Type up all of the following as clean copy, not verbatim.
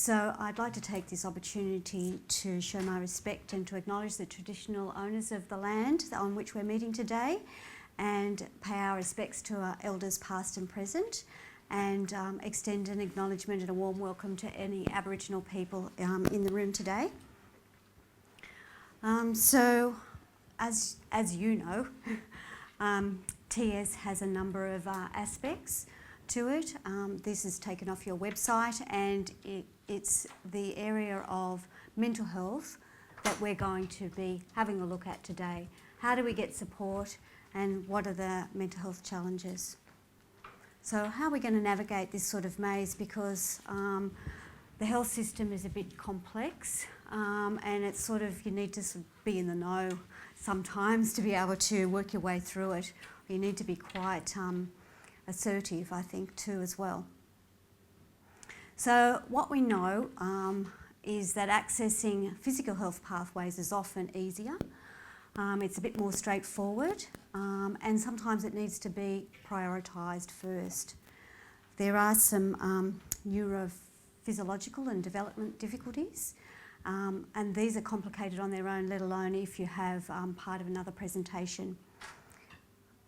So I'd like to take this opportunity to show my respect and to acknowledge the traditional owners of the land on which we're meeting today, and pay our respects to our elders past and present, and extend an acknowledgement and a warm welcome to any Aboriginal people in the room today. So as you know, TS has a number of aspects to it. This is taken off your website, and it's the area of mental health that we're going to be having a look at today. How do we get support, and what are the mental health challenges? So how are we going to navigate this sort of maze, because the health system is a bit complex, and it's sort of, you need to sort of be in the know sometimes to be able to work your way through it. You need to be quite assertive, I think, too, as well. So what we know is that accessing physical health pathways is often easier. It's a bit more straightforward, and sometimes it needs to be prioritised first. There are some neurophysiological and development difficulties, and these are complicated on their own, let alone if you have part of another presentation.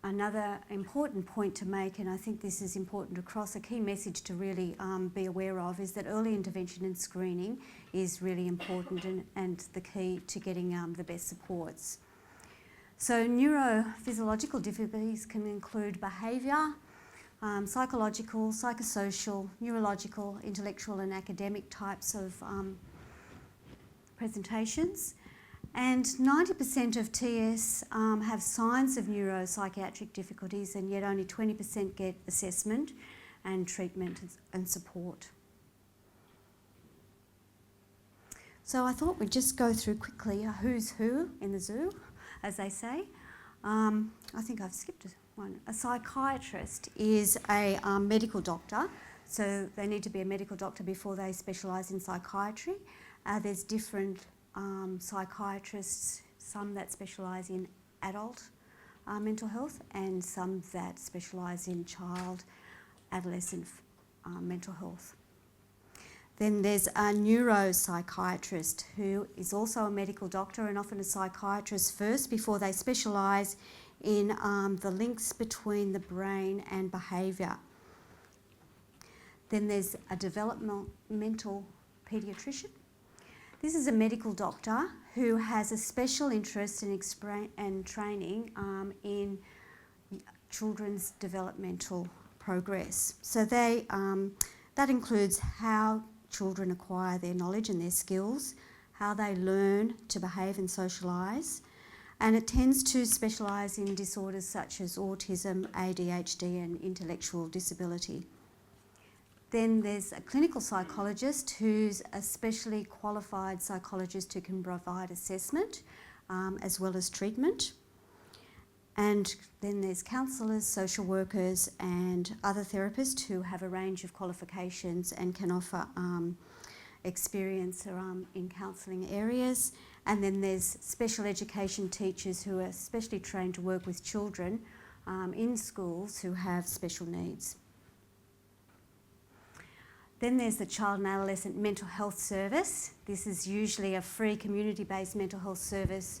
Another important point to make, and I think this is important across, a key message to really be aware of, is that early intervention and screening is really important and the key to getting the best supports. So neurophysiological difficulties can include behaviour, psychological, psychosocial, neurological, intellectual and academic types of presentations. And 90% of TS have signs of neuropsychiatric difficulties, and yet only 20% get assessment and treatment and support. So I thought we'd just go through quickly a who's who in the zoo, as they say. I think I've skipped one. A psychiatrist is a medical doctor, so they need to be a medical doctor before they specialise in psychiatry. There's different psychiatrists, some that specialise in adult mental health, and some that specialise in child, adolescent mental health. Then there's a neuropsychiatrist who is also a medical doctor and often a psychiatrist first before they specialise in the links between the brain and behaviour. Then there's a developmental paediatrician. This is a medical doctor who has a special interest and training in children's developmental progress. So that includes how children acquire their knowledge and their skills, how they learn to behave and socialise, and it tends to specialise in disorders such as autism, ADHD and intellectual disability. Then there's a clinical psychologist who's a specially qualified psychologist who can provide assessment as well as treatment. And then there's counsellors, social workers and other therapists who have a range of qualifications and can offer experience in counselling areas. And then there's special education teachers who are specially trained to work with children in schools who have special needs. Then there's the Child and Adolescent Mental Health Service. This is usually a free community-based mental health service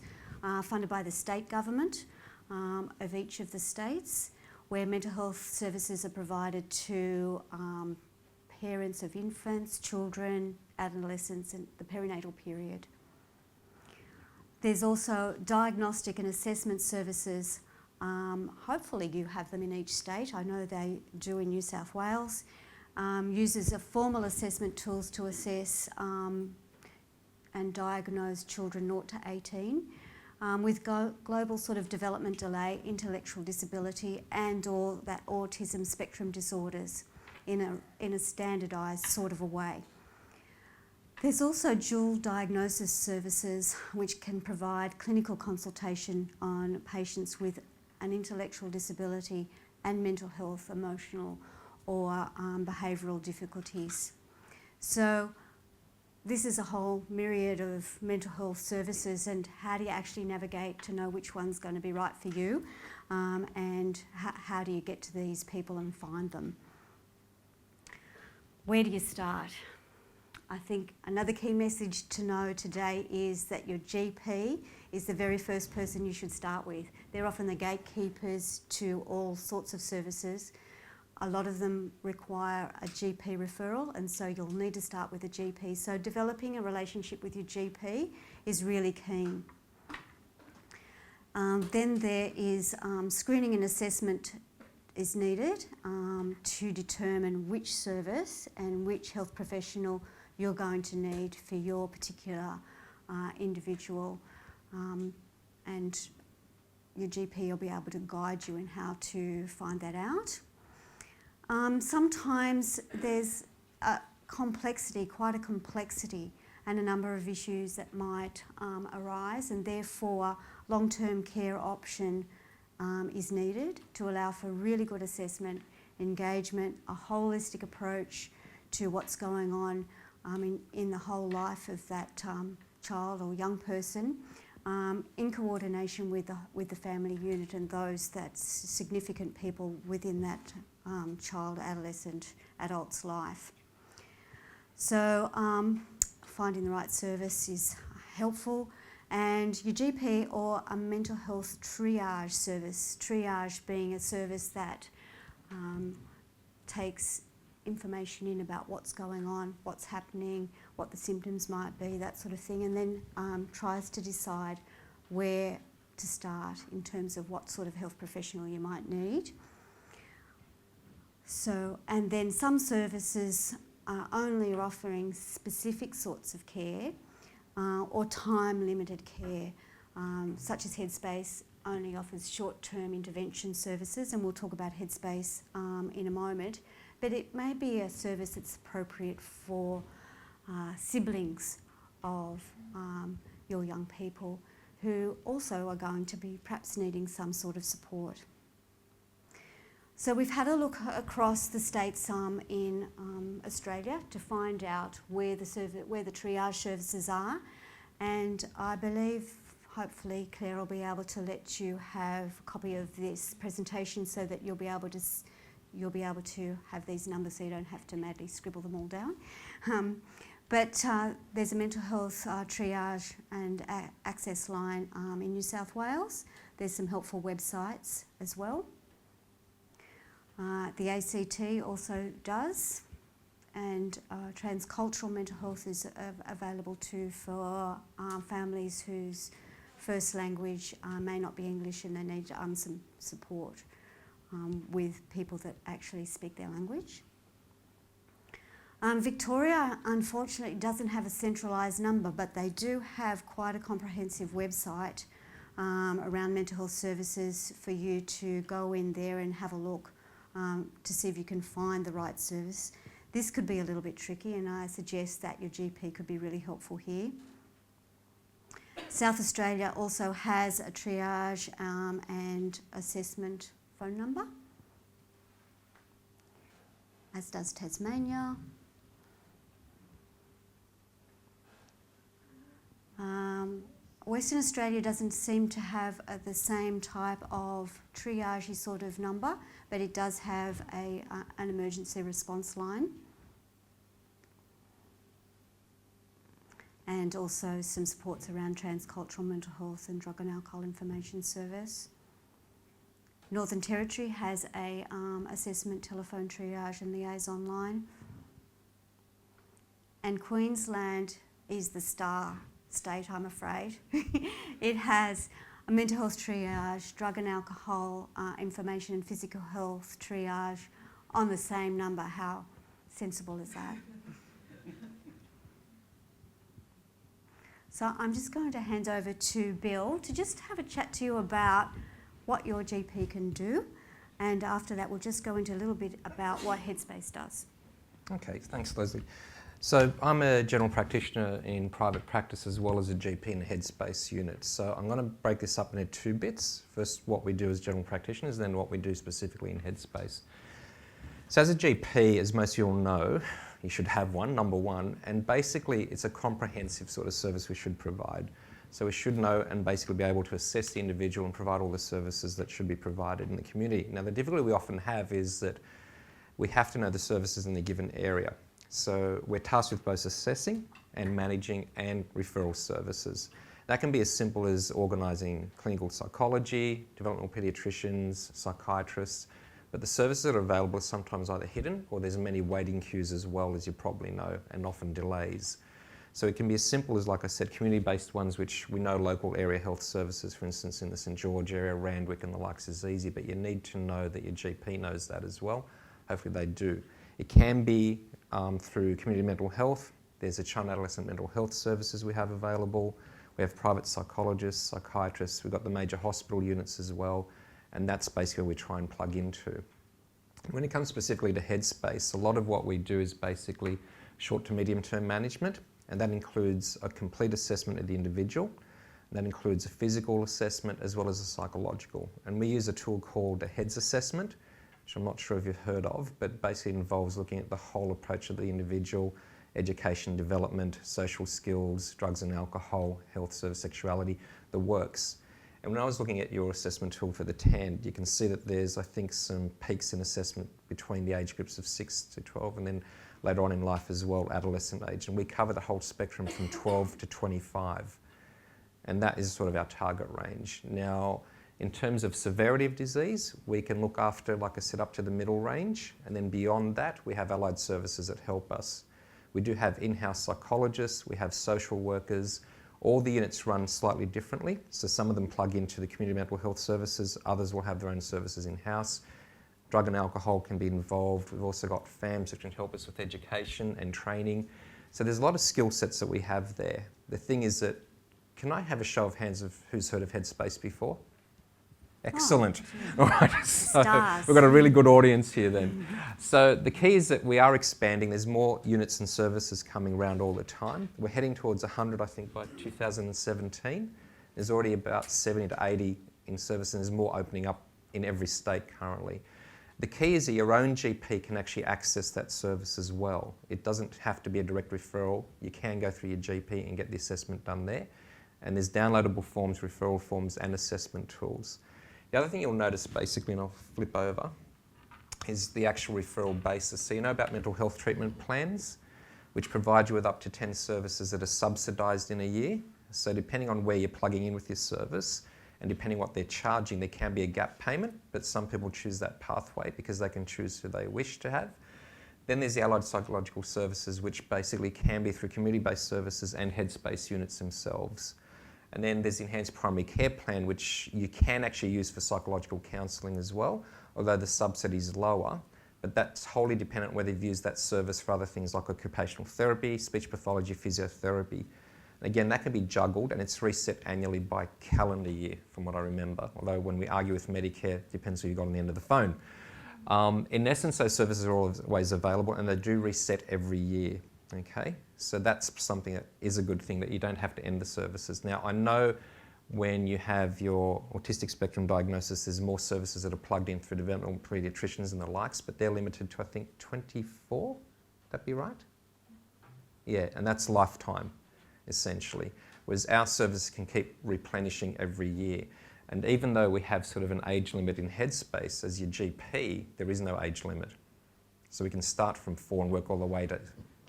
funded by the state government of each of the states, where mental health services are provided to parents of infants, children, adolescents and the perinatal period. There's also diagnostic and assessment services. Hopefully you have them in each state. I know they do in New South Wales. Uses of formal assessment tools to assess and diagnose children 0 to 18 with global sort of development delay, intellectual disability and or that autism spectrum disorders in a standardised sort of a way. There's also dual diagnosis services which can provide clinical consultation on patients with an intellectual disability and mental health, emotional or behavioural difficulties. So this is a whole myriad of mental health services, and how do you actually navigate to know which one's going to be right for you, and how do you get to these people and find them? Where do you start? I think another key message to know today is that your GP is the very first person you should start with. They're often the gatekeepers to all sorts of services. A lot of them require a GP referral, and so you'll need to start with a GP. So developing a relationship with your GP is really keen. Then there is screening and assessment is needed to determine which service and which health professional you're going to need for your particular individual, and your GP will be able to guide you in how to find that out. Sometimes there's quite a complexity and a number of issues that might arise, and therefore long-term care option is needed to allow for really good assessment, engagement, a holistic approach to what's going on in the whole life of that child or young person, in coordination with the family unit and those that's significant people within that child, adolescent, adult's life. So finding the right service is helpful, and your GP or a mental health triage service, triage being a service that takes information in about what's going on, what's happening, what the symptoms might be, that sort of thing, and then tries to decide where to start in terms of what sort of health professional you might need. So, and then some services are only offering specific sorts of care or time-limited care, such as Headspace only offers short-term intervention services, and we'll talk about Headspace in a moment. But it may be a service that's appropriate for siblings of your young people who also are going to be perhaps needing some sort of support. So we've had a look across the states in Australia to find out where the triage services are, and I believe hopefully Claire will be able to let you have a copy of this presentation so that you'll be able to have these numbers so you don't have to madly scribble them all down. But there's a mental health triage and access line in New South Wales. There's some helpful websites as well. The ACT also does, and transcultural mental health is available too for families whose first language may not be English and they need some support with people that actually speak their language. Victoria unfortunately doesn't have a centralised number, but they do have quite a comprehensive website around mental health services for you to go in there and have a look to see if you can find the right service. This could be a little bit tricky, and I suggest that your GP could be really helpful here. South Australia also has a triage and assessment phone number, as does Tasmania. Western Australia doesn't seem to have the same type of triage sort of number, but it does have an emergency response line. And also some supports around transcultural mental health and drug and alcohol information service. Northern Territory has a assessment telephone triage and liaison line. And Queensland is the star state, I'm afraid. It has a mental health triage, drug and alcohol information and physical health triage on the same number. How sensible is that? So I'm just going to hand over to Bill to just have a chat to you about what your GP can do, and after that we'll just go into a little bit about what Headspace does. Okay, thanks Lesley. So I'm a general practitioner in private practice as well as a GP in the Headspace unit. So I'm going to break this up into two bits. First, what we do as general practitioners, then what we do specifically in Headspace. So as a GP, as most of you all know, you should have one, number one, and basically it's a comprehensive sort of service we should provide. So we should know and basically be able to assess the individual and provide all the services that should be provided in the community. Now the difficulty we often have is that we have to know the services in the given area. So we're tasked with both assessing and managing and referral services. That can be as simple as organising clinical psychology, developmental paediatricians, psychiatrists, but the services that are available are sometimes either hidden or there's many waiting queues as well, as you probably know, and often delays. So it can be as simple as, like I said, community-based ones, which we know local area health services, for instance, in the St George area, Randwick and the likes is easy, but you need to know that your GP knows that as well. Hopefully they do. It can be through community mental health. There's a child and adolescent mental health services we have available. We have private psychologists, psychiatrists. We've got the major hospital units as well, and that's basically where we try and plug into. When it comes specifically to Headspace, a lot of what we do is basically short to medium term management, and that includes a complete assessment of the individual. That includes a physical assessment as well as a psychological. And we use a tool called a Heads assessment, which I'm not sure if you've heard of, but basically involves looking at the whole approach of the individual: education, development, social skills, drugs and alcohol, health, service, sexuality, the works. And when I was looking at your assessment tool for the TAND, you can see that there's, I think, some peaks in assessment between the age groups of 6 to 12 and then later on in life as well, adolescent age. And we cover the whole spectrum from 12 to 25. And that is sort of our target range. Now, in terms of severity of disease, we can look after, like I said, up to the middle range. And then beyond that, we have allied services that help us. We do have in-house psychologists, we have social workers. All the units run slightly differently. So some of them plug into the community mental health services, others will have their own services in-house. Drug and alcohol can be involved. We've also got FAMs which can help us with education and training. So there's a lot of skill sets that we have there. The thing is that, can I have a show of hands of who's heard of Headspace before? Excellent. Oh, all right. So stars. we've got a really good audience here then. So the key is that we are expanding. There's more units and services coming around all the time. We're heading towards 100, I think, by 2017. There's already about 70 to 80 in service, and there's more opening up in every state currently. The key is that your own GP can actually access that service as well. It doesn't have to be a direct referral. You can go through your GP and get the assessment done there. And there's downloadable forms, referral forms, and assessment tools. The other thing you'll notice basically, and I'll flip over, is the actual referral basis. So you know about mental health treatment plans, which provide you with up to 10 services that are subsidised in a year. So depending on where you're plugging in with your service, and depending what they're charging, there can be a gap payment, but some people choose that pathway because they can choose who they wish to have. Then there's the allied psychological services, which basically can be through community-based services and Headspace units themselves. And then there's the enhanced primary care plan, which you can actually use for psychological counselling as well, although the subsidy is lower. But that's wholly dependent whether you've used that service for other things like occupational therapy, speech pathology, physiotherapy. And again, that can be juggled, and it's reset annually by calendar year, from what I remember. Although when we argue with Medicare, it depends who you got on the end of the phone. In essence, those services are always available, and they do reset every year. Okay, so that's something that is a good thing, that you don't have to end the services. Now, I know when you have your autistic spectrum diagnosis, there's more services that are plugged in through developmental paediatricians and the likes, but they're limited to, I think, 24? Would that be right? Yeah, and that's lifetime, essentially. Whereas our services can keep replenishing every year. And even though we have sort of an age limit in Headspace, as your GP, there is no age limit. So we can start from 4 and work all the way to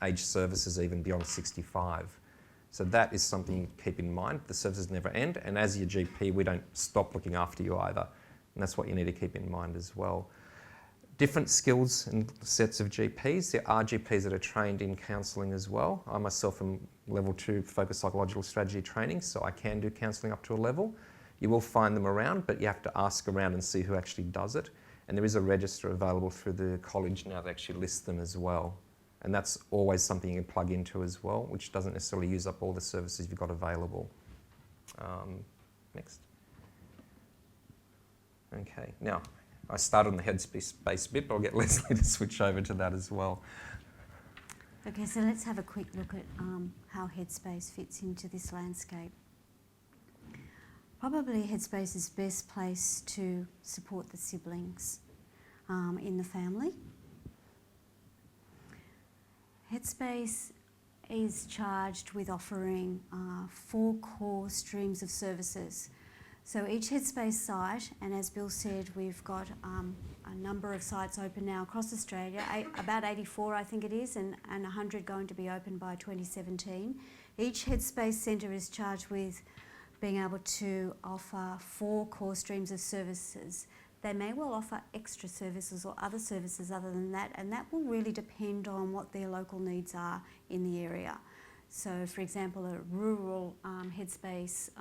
age services even beyond 65. So that is something you keep in mind. The services never end, and as your GP, we don't stop looking after you either. And that's what you need to keep in mind as well. Different skills and sets of GPs. There are GPs that are trained in counselling as well. I myself am level 2 focused psychological strategy training, so I can do counselling up to a level. You will find them around, but you have to ask around and see who actually does it. And there is a register available through the college now that actually lists them as well. And that's always something you can plug into as well, which doesn't necessarily use up all the services you've got available. Next. Okay, now I started on the Headspace bit, but I'll get Lesley to switch over to that as well. Okay, so let's have a quick look at how Headspace fits into this landscape. Probably Headspace is best placed to support the siblings in the family. Headspace is charged with offering 4 core streams of services. So each Headspace site, and as Bill said, we've got a number of sites open now across Australia, about 84 I think it is, and 100 going to be open by 2017. Each Headspace Centre is charged with being able to offer 4 core streams of services. They may well offer extra services or other services other than that, and that will really depend on what their local needs are in the area. So, for example, a rural Headspace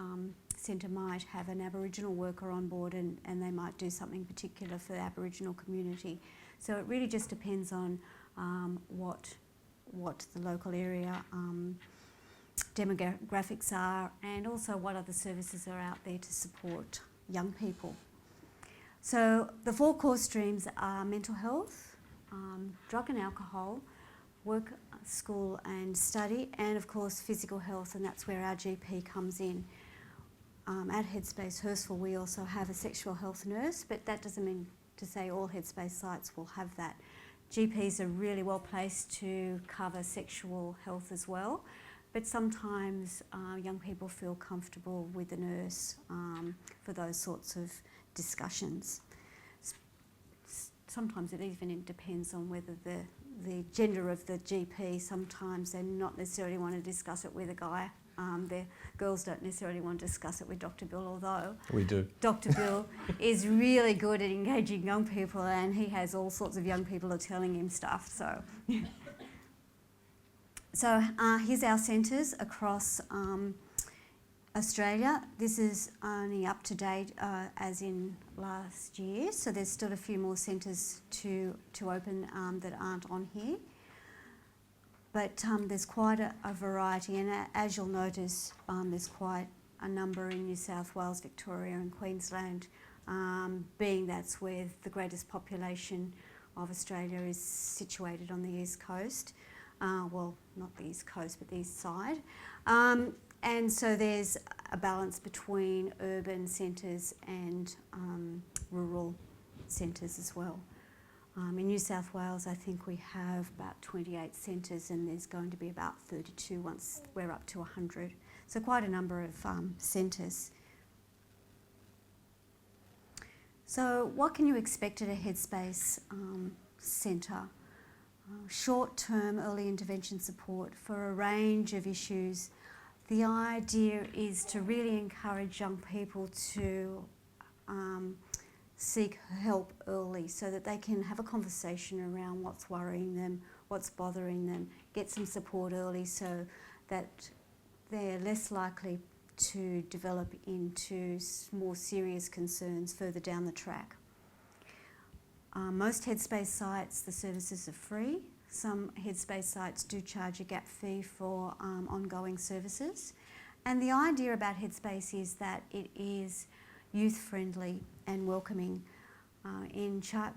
centre might have an Aboriginal worker on board, and they might do something particular for the Aboriginal community. So it really just depends on what the local area demographics are, and also what other services are out there to support young people. So the 4 core streams are mental health, drug and alcohol, work, school and study, and of course physical health, and that's where our GP comes in. At Headspace Hurstville we also have a sexual health nurse, but that doesn't mean to say all Headspace sites will have that. GPs are really well placed to cover sexual health as well, but sometimes young people feel comfortable with the nurse for those sorts of discussions. Sometimes it even depends on whether the gender of the GP. Sometimes they not necessarily want to discuss it with a guy. The girls don't necessarily want to discuss it with Dr. Bill, although we do. Dr. Bill is really good at engaging young people, and he has all sorts of young people are telling him stuff. So here's our centres across Australia. This is only up to date as in last year, so there's still a few more centres to open that aren't on here. But there's quite a variety, and as you'll notice, there's quite a number in New South Wales, Victoria and Queensland, being that's where the greatest population of Australia is situated on the east coast. Well, not the east coast, but the east side. And so there's a balance between urban centres and rural centres as well. In New South Wales, I think we have about 28 centres, and there's going to be about 32 once we're up to 100. So quite a number of centres. So what can you expect at a Headspace centre? Short-term early intervention support for a range of issues. The idea is to really encourage young people to seek help early so that they can have a conversation around what's worrying them, what's bothering them, get some support early so that they're less likely to develop into more serious concerns further down the track. Most Headspace sites, the services are free. Some Headspace sites do charge a gap fee for ongoing services. And the idea about Headspace is that it is youth-friendly and welcoming.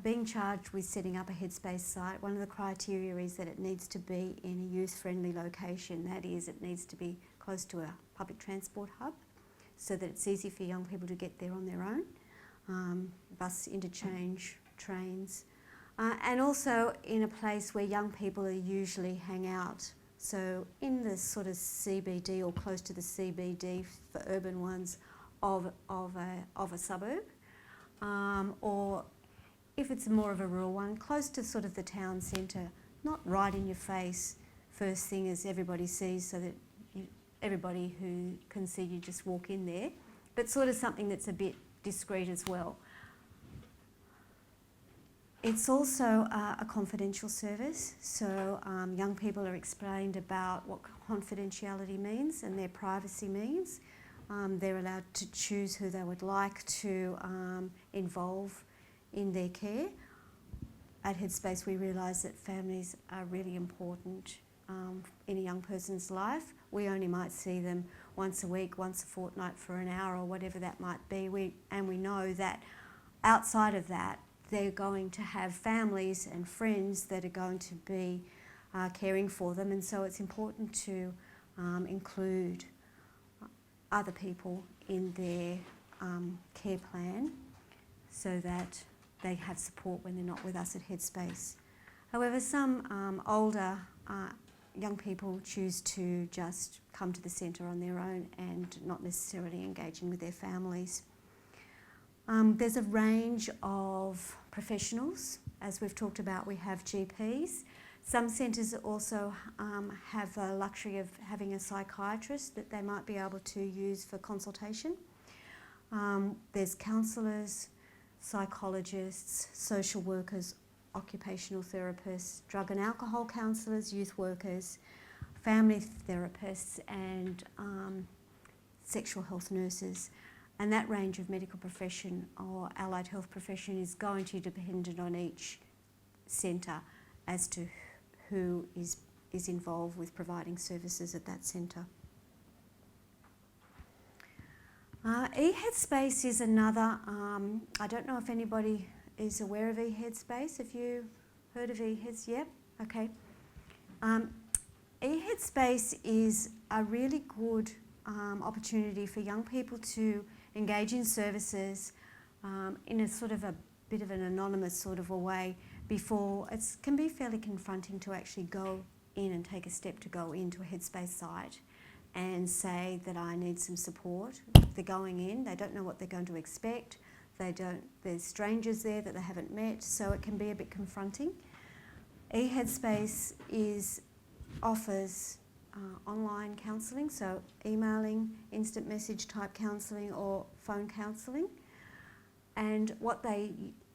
Being charged with setting up a Headspace site, one of the criteria is that it needs to be in a youth-friendly location. That is, it needs to be close to a public transport hub so that it's easy for young people to get there on their own. Bus interchange, trains, and also in a place where young people usually hang out. So in the sort of CBD or close to the CBD for urban ones of a suburb, or if it's more of a rural one, close to sort of the town centre, not right in your face, first thing as everybody sees, so that everybody who can see you just walk in there, but sort of something that's a bit discreet as well. It's also a confidential service, so young people are explained about what confidentiality means and their privacy means. They're allowed to choose who they would like to involve in their care. At Headspace we realise that families are really important in a young person's life. We only might see them once a week, once a fortnight for an hour or whatever that might be. We know that outside of that they're going to have families and friends that are going to be caring for them, and so it's important to include other people in their care plan so that they have support when they're not with us at Headspace. However, some older young people choose to just come to the centre on their own and not necessarily engaging with their families. There's a range of professionals. As we've talked about, we have GPs. Some centres also have the luxury of having a psychiatrist that they might be able to use for consultation. There's counsellors, psychologists, social workers, occupational therapists, drug and alcohol counsellors, youth workers, family therapists, and sexual health nurses. And that range of medical profession or allied health profession is going to be dependent on each centre as to who is involved with providing services at that centre. eHeadspace is another, I don't know if anybody is aware of eHeadspace. Have you heard of eHeadspace? Yep, okay. eHeadspace is a really good opportunity for young people to engage in services in a sort of a bit of an anonymous sort of a way before it can be fairly confronting to actually go in and take a step to go into a Headspace site and say that I need some support. They're going in, they don't know what they're going to expect, there's strangers there that they haven't met, so it can be a bit confronting. eHeadspace offers online counselling, so emailing, instant message type counselling or phone counselling. And what the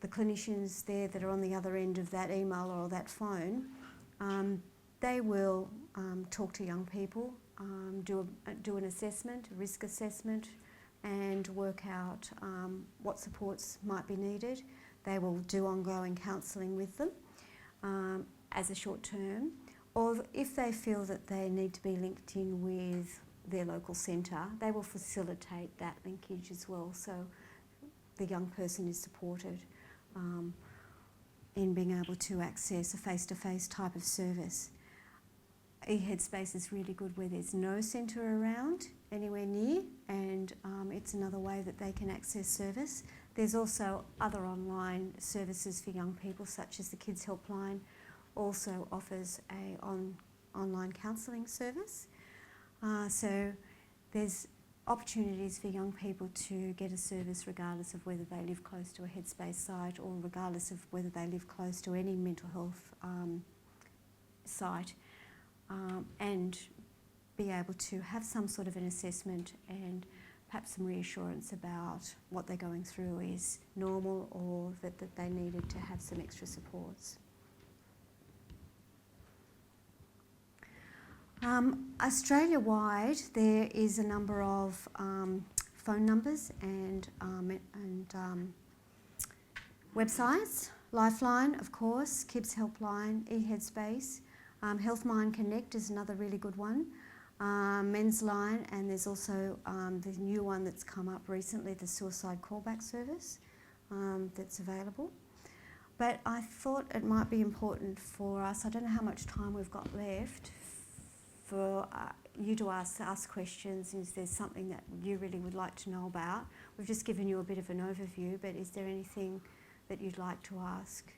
clinicians there that are on the other end of that email or that phone, they will talk to young people, do an assessment, a risk assessment, and work out what supports might be needed. They will do ongoing counselling with them as a short term, or if they feel that they need to be linked in with their local centre, they will facilitate that linkage as well, so the young person is supported in being able to access a face-to-face type of service. eHeadspace is really good where there's no centre around anywhere near, and it's another way that they can access service. There's also other online services for young people, such as the Kids Helpline also offers a online counselling service. So there's opportunities for young people to get a service regardless of whether they live close to a Headspace site or regardless of whether they live close to any mental health site, and be able to have some sort of an assessment and perhaps some reassurance about what they're going through is normal, or that they needed to have some extra supports. Australia-wide, there is a number of phone numbers and websites. Lifeline, of course, Kids Helpline, eHeadspace. Healthmind Connect is another really good one. Men's Line, and there's also the new one that's come up recently, the Suicide Callback Service, that's available. But I thought it might be important for us, I don't know how much time we've got left, for you to ask us questions. Is there something that you really would like to know about? We've just given you a bit of an overview, but is there anything that you'd like to ask?